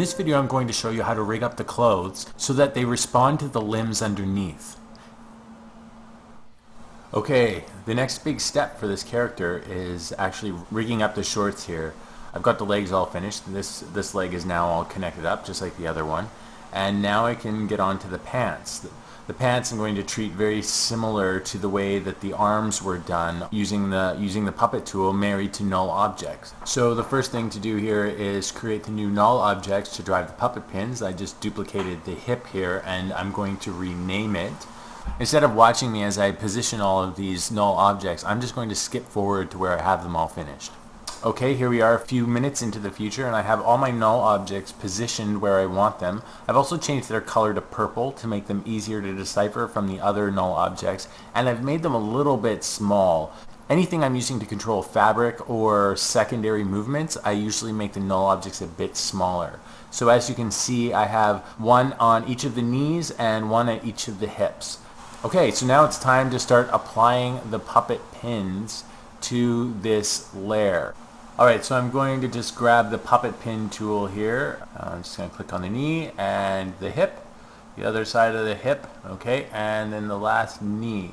this video I'm going to show you how to rig up the clothes so that they respond to the limbs underneath. Okay, the next big step for this character is actually rigging up the shorts here. I've got the legs all finished. This leg is now all connected up just like the other one. And now I can get on to the pants. The pants I'm going to treat very similar to the way that the arms were done using the puppet tool married to null objects. So the first thing to do here is create the new null objects to drive the puppet pins. I just duplicated the hip here and I'm going to rename it. Instead of watching me as I position all of these null objects, I'm just going to skip forward to where I have them all finished. Okay, here we are a few minutes into the future and I have all my null objects positioned where I want them. I've also changed their color to purple to make them easier to decipher from the other null objects, and I've made them a little bit small. Anything I'm using to control fabric or secondary movements, I usually make the null objects a bit smaller. So as you can see, I have one on each of the knees and one at each of the hips. Okay, so now it's time to start applying the puppet pins to this layer. Alright, so I'm going to just grab the puppet pin tool here. I'm just going to click on the knee and the hip, the other side of the hip, okay, and then the last knee.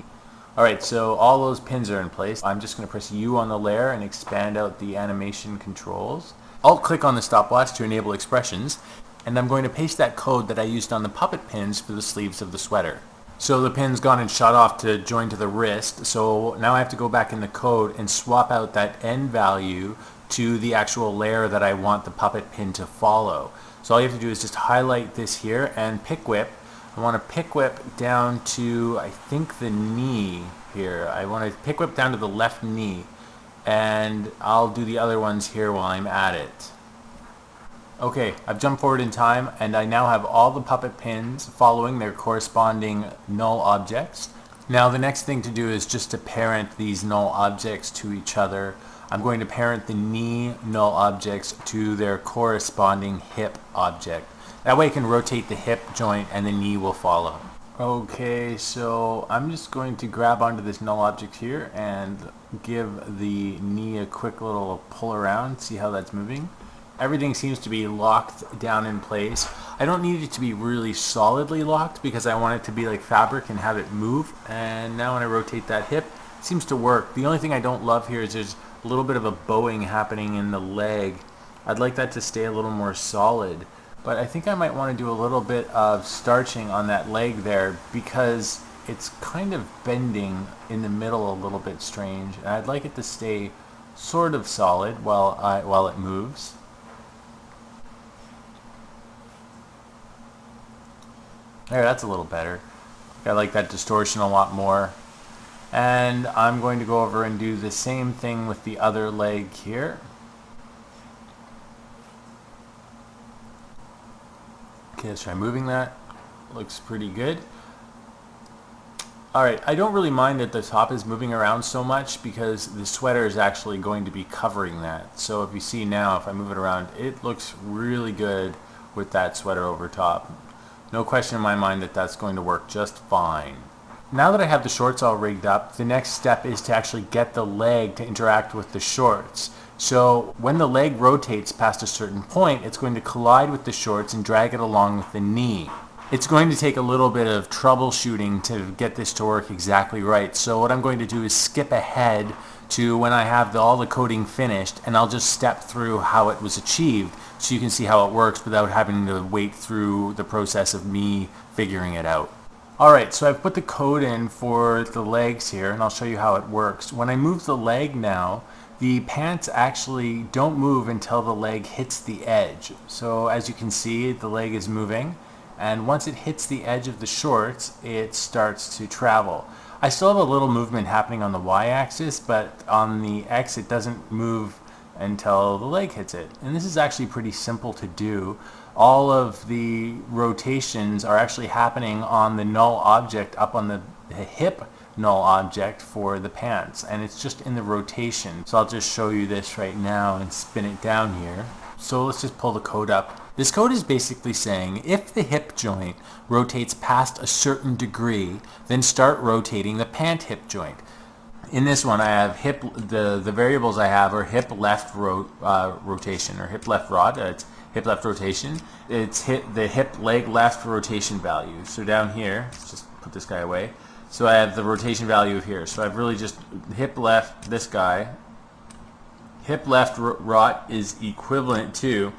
Alright, so all those pins are in place. I'm just going to press U on the layer and expand out the animation controls. Alt-click on the stopwatch to enable expressions, and I'm going to paste that code that I used on the puppet pins for the sleeves of the sweater. So the pin's gone and shot off to join to the wrist, so now I have to go back in the code and swap out that end value to the actual layer that I want the puppet pin to follow. So all you have to do is just highlight this here and pick whip. I want to pick whip down to, I think, the knee here. I want to pick whip down to the left knee, and I'll do the other ones here while I'm at it. Okay, I've jumped forward in time and I now have all the puppet pins following their corresponding null objects. Now the next thing to do is just to parent these null objects to each other. I'm going to parent the knee null objects to their corresponding hip object. That way I can rotate the hip joint and the knee will follow. Okay, so I'm just going to grab onto this null object here and give the knee a quick little pull around, see how that's moving. Everything seems to be locked down in place. I don't need it to be really solidly locked because I want it to be like fabric and have it move. And now when I rotate that hip, it seems to work. The only thing I don't love here is there's a little bit of a bowing happening in the leg. I'd like that to stay a little more solid. But I think I might want to do a little bit of starching on that leg there because it's kind of bending in the middle a little bit strange. And I'd like it to stay sort of solid while it moves. There, that's a little better. I like that distortion a lot more. And I'm going to go over and do the same thing with the other leg here. Okay, let's try moving that. Looks pretty good. Alright, I don't really mind that the top is moving around so much because the sweater is actually going to be covering that. So if you see now, if I move it around, it looks really good with that sweater over top. No question in my mind that that's going to work just fine. Now that I have the shorts all rigged up, the next step is to actually get the leg to interact with the shorts. So when the leg rotates past a certain point, it's going to collide with the shorts and drag it along with the knee. It's going to take a little bit of troubleshooting to get this to work exactly right. So what I'm going to do is skip ahead to when I have all the coding finished, and I'll just step through how it was achieved so you can see how it works without having to wait through the process of me figuring it out. Alright, so I've put the code in for the legs here and I'll show you how it works. When I move the leg now, the pants actually don't move until the leg hits the edge. So as you can see, the leg is moving, and once it hits the edge of the shorts, it starts to travel. I still have a little movement happening on the y-axis, but on the x it doesn't move until the leg hits it. And this is actually pretty simple to do. All of the rotations are actually happening on the null object up on the hip null object for the pants, and it's just in the rotation. So I'll just show you this right now and spin it down here. So let's just pull the code up. This code is basically saying if the hip joint rotates past a certain degree, then start rotating the pant hip joint. In this one I have hip, the variables I have are hip left rotation or hip left rod. It's hip left rotation, it's hit the hip leg left rotation value. So down here, let's just put this guy away. So I have the rotation value of here. So I've really just hip left this guy. Hip left rot is equivalent to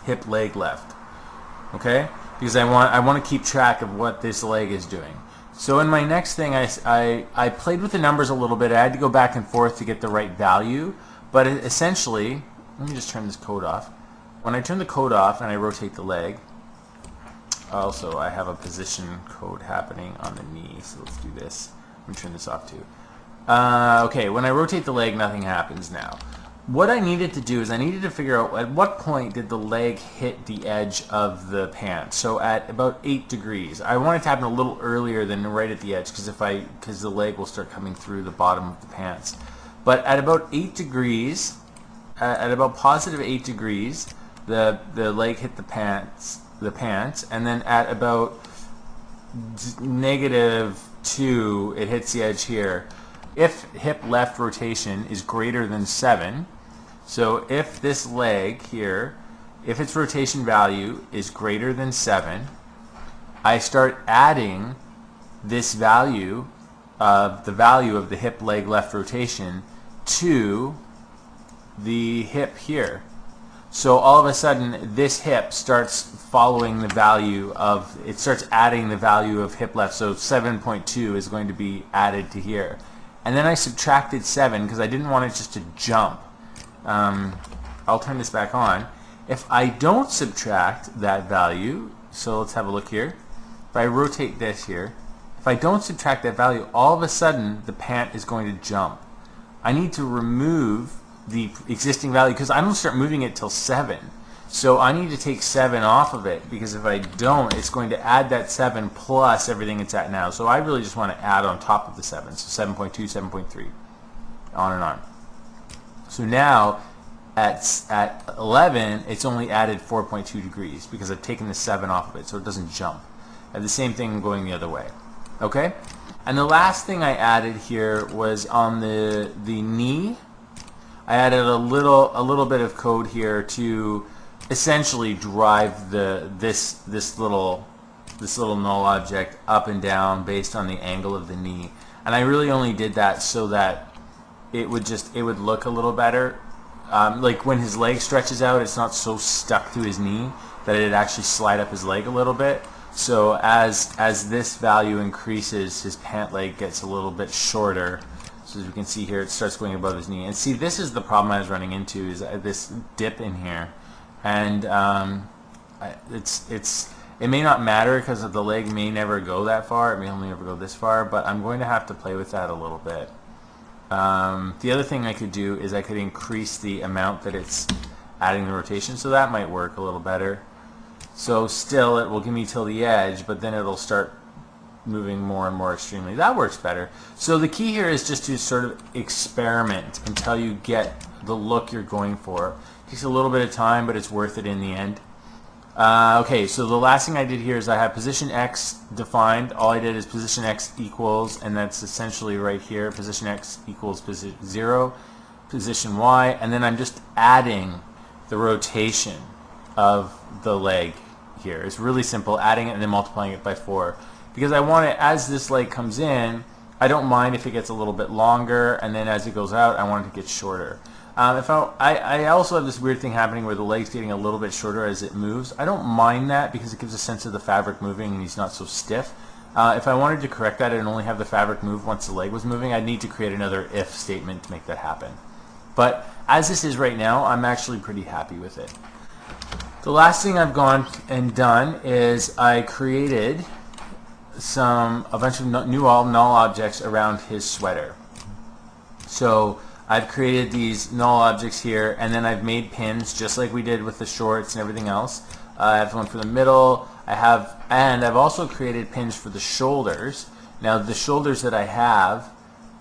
hip leg left. Okay? Because I want to keep track of what this leg is doing. So in my next thing, I played with the numbers a little bit. I had to go back and forth to get the right value. But essentially, let me just turn this code off. When I turn the code off and I rotate the leg, also I have a position code happening on the knee. So let's do this. Let me turn this off too. Okay, when I rotate the leg, nothing happens now. What I needed to do is I needed to figure out at what point did the leg hit the edge of the pant. So at about 8 degrees. I want it to happen a little earlier than right at the edge because the leg will start coming through the bottom of the pants. But at about 8 degrees, at about positive 8 degrees, the leg hit the pants, and then at about -2, it hits the edge here. If hip left rotation is greater than 7, so if this leg here, if its rotation value is greater than 7, I start adding this value of the hip leg left rotation to the hip here. So all of a sudden this hip starts following the value of, it starts adding the value of hip left. So 7.2 is going to be added to here. And then I subtracted 7 because I didn't want it just to jump. I'll turn this back on. If I don't subtract that value, so let's have a look here. If I rotate this here, if I don't subtract that value, all of a sudden the pant is going to jump. I need to remove the existing value because I don't start moving it till 7. So I need to take 7 off of it because if I don't, it's going to add that 7 plus everything it's at now. So I really just want to add on top of the 7. So 7.2, 7.3, on and on. So now at 11, it's only added 4.2 degrees because I've taken the 7 off of it, so it doesn't jump. And the same thing going the other way. Okay? And the last thing I added here was on the knee. I added a little bit of code here to essentially drive this little null object up and down based on the angle of the knee. And I really only did that so that it would look a little better. Like when his leg stretches out, it's not so stuck to his knee that it'd actually slide up his leg a little bit. So as this value increases, his pant leg gets a little bit shorter. So as we can see here, it starts going above his knee. And see, this is the problem I was running into, is this dip in here. And it may not matter because the leg may never go that far. It may only ever go this far, but I'm going to have to play with that a little bit. The other thing I could do is I could increase the amount that it's adding the rotation, so that might work a little better. So still it will give me till the edge, but then it'll start moving more and more extremely. That works better. So the key here is just to sort of experiment until you get the look you're going for. It takes a little bit of time, but it's worth it in the end. Okay, so the last thing I did here is I have position X defined. All I did is position X equals, and that's essentially right here, position X equals position 0, position Y, and then I'm just adding the rotation of the leg here. It's really simple, adding it and then multiplying it by 4. Because I want it, as this leg comes in, I don't mind if it gets a little bit longer, and then as it goes out, I want it to get shorter. I also have this weird thing happening where the leg's getting a little bit shorter as it moves. I don't mind that because it gives a sense of the fabric moving and he's not so stiff. If I wanted to correct that and only have the fabric move once the leg was moving, I'd need to create another if statement to make that happen. But as this is right now, I'm actually pretty happy with it. The last thing I've gone and done is I created a bunch of null objects around his sweater. So I've created these null objects here, and then I've made pins just like we did with the shorts and everything else. I have one for the middle. And I've also created pins for the shoulders. Now the shoulders that I have,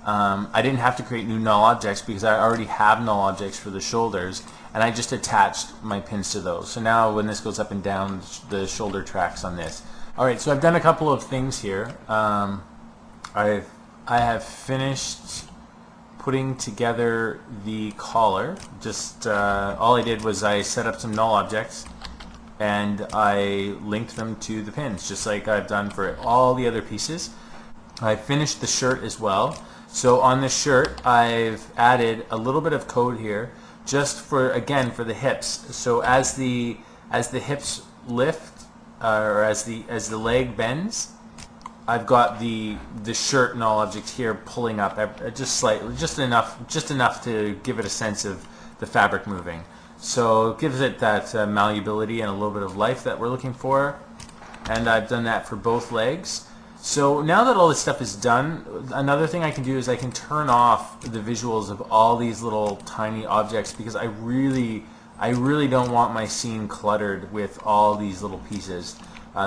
I didn't have to create new null objects because I already have null objects for the shoulders, and I just attached my pins to those. So now when this goes up and down, the shoulder tracks on this. Alright, so I've done a couple of things here. I have finished putting together the collar. Just all I did was I set up some null objects and I linked them to the pins, just like I've done for all the other pieces. I finished the shirt as well. So on the shirt, I've added a little bit of code here, just for, again, for the hips. So as the hips lift, or as the leg bends, I've got the shirt null object here pulling up just slightly, just enough to give it a sense of the fabric moving. So it gives it that malleability and a little bit of life that we're looking for. And I've done that for both legs. So now that all this stuff is done, another thing I can do is I can turn off the visuals of all these little tiny objects, because I really don't want my scene cluttered with all these little pieces.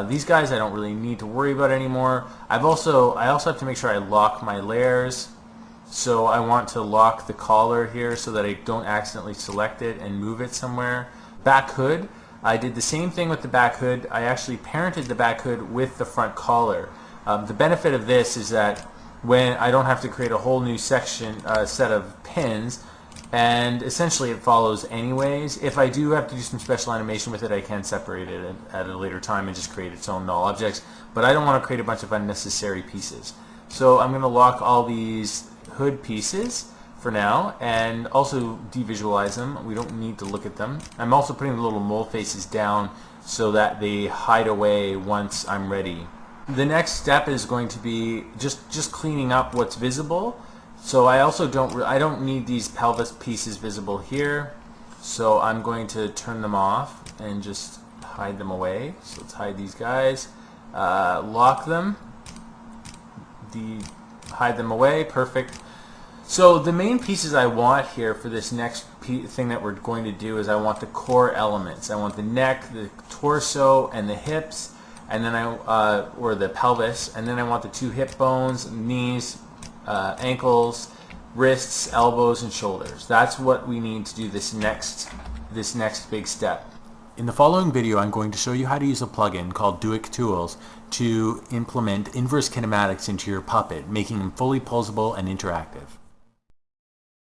These guys I don't really need to worry about anymore. I also have to make sure I lock my layers. So I want to lock the collar here so that I don't accidentally select it and move it somewhere. Back hood, I did the same thing with the back hood. I actually parented the back hood with the front collar. The benefit of this is that when I don't have to create a whole new section, set of pins, and essentially it follows anyways. If I do have to do some special animation with it, I can separate it at a later time and just create its own null objects. But I don't want to create a bunch of unnecessary pieces. So I'm going to lock all these hood pieces for now and also devisualize them. We don't need to look at them. I'm also putting the little mole faces down so that they hide away once I'm ready. The next step is going to be just cleaning up what's visible. So I also don't need these pelvis pieces visible here. So I'm going to turn them off and just hide them away. So let's hide these guys. Lock them. Hide them away. Perfect. So the main pieces I want here for this next thing that we're going to do is I want the core elements. I want the neck, the torso, and the hips, and then or the pelvis, and then I want the two hip bones, knees, ankles, wrists, elbows, and shoulders. That's what we need to do this next big step. In the following video, I'm going to show you how to use a plugin called Doic Tools to implement inverse kinematics into your puppet, making them fully posable and interactive.